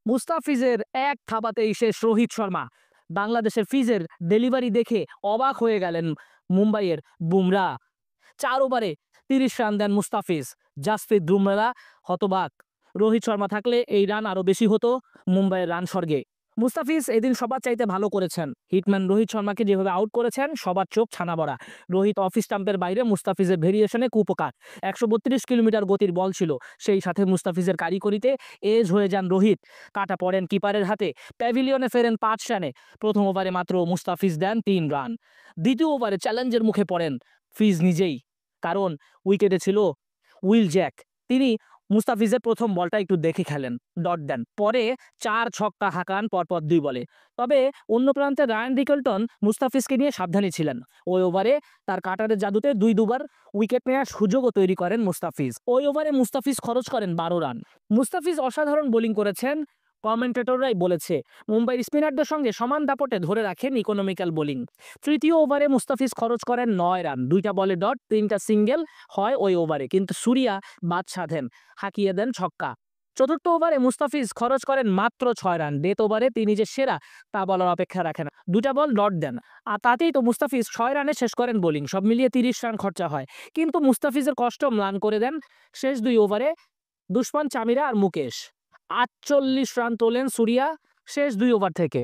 মুস্তাফিজের এক থাবাতেই শেষ রোহিত শর্মা। বাংলাদেশের ফিজের ডেলিভারি দেখে অবাক হয়ে গেলেন মুম্বাইয়ের বুমরা। ৪ ওভারে ৩০ রান দেন মুস্তাফিজ। জাসপ্রীত বুমরা হতবাক। রোহিত শর্মা থাকলে এই রান আরো বেশি হতো মুম্বাইয়ের রান স্বর্গে। মুস্তাফিজ এদিন সবার চাইতে ভালো করেছেন। হিটম্যান রোহিত শর্মাকে যেভাবে আউট করেছেন সবার চোখ ছানা বড়া। রোহিত অফ স্টাম্পের বাইরে মুস্তাফিজের ভেরিয়েশনে কুপকার। ১৩২ কিলোমিটার গতির বল ছিল, সেই সাথে মুস্তাফিজের কারিগরিতে এজ হয়ে যান রোহিত। কাটা পড়েন কিপারের হাতে, প্যাভিলিয়নে ফেরেন ৫ রানে। প্রথম ওভারে মাত্র মুস্তাফিজ দেন ৩ রান। দ্বিতীয় ওভারে চ্যালেঞ্জের মুখে পড়েন ফিজ নিজেই, কারণ উইকেটে ছিল উইল জ্যাক। তিনি মুস্তাফিজের প্রথম বলটা একটু দেখে খেলেন, ডট দেন। পরে ৪ ছক্কা হাঁকান পরপর ২ বলে। তবে অন্য প্রান্তে রায়ান রিকেলটন মুস্তাফিজকে নিয়ে সাবধানী ছিলেন। ওই ওভারে তার কাটারের জাদুতে দুবার উইকেট নেওয়ার সুযোগও তৈরি করেন মুস্তাফিজ। ওই ওভারে মুস্তাফিজ খরচ করেন ১২ রান। মুস্তাফিজ অসাধারণ বোলিং করেছেন। কমেন্টেটররাই বলেছে মুম্বাইয়ের স্পিনারদের সঙ্গে সমান দাপটে ধরে রাখেন ইকোনমিক্যাল বোলিং। তৃতীয় ওভারে মুস্তাফিজ খরচ করেন ৯ রান। ২টা বলে ডট, ৩টা সিঙ্গেল হয় ওই ওভারে, কিন্তু সুরিয়া বাদ সাধেন, হাঁকিয়ে দেন ছক্কা। চতুর্থ ওভারে মুস্তাফিজ খরচ করেন মাত্র ৬ রান। ডেথ ওভারে তিনি যে সেরা তা বলার অপেক্ষা রাখেন। ২টা বল ডট দেন, আর তাতেই তো মুস্তাফিজ ৬ রানে শেষ করেন বোলিং। সব মিলিয়ে ৩০ রান খরচা হয়, কিন্তু মুস্তাফিজের কষ্ট ম্লান করে দেন শেষ ২ ওভারে দুশমান চামিরা আর মুকেশ। ৪৮ রান তোলেন সুরিয়া শেষ ২ ওভার থেকে।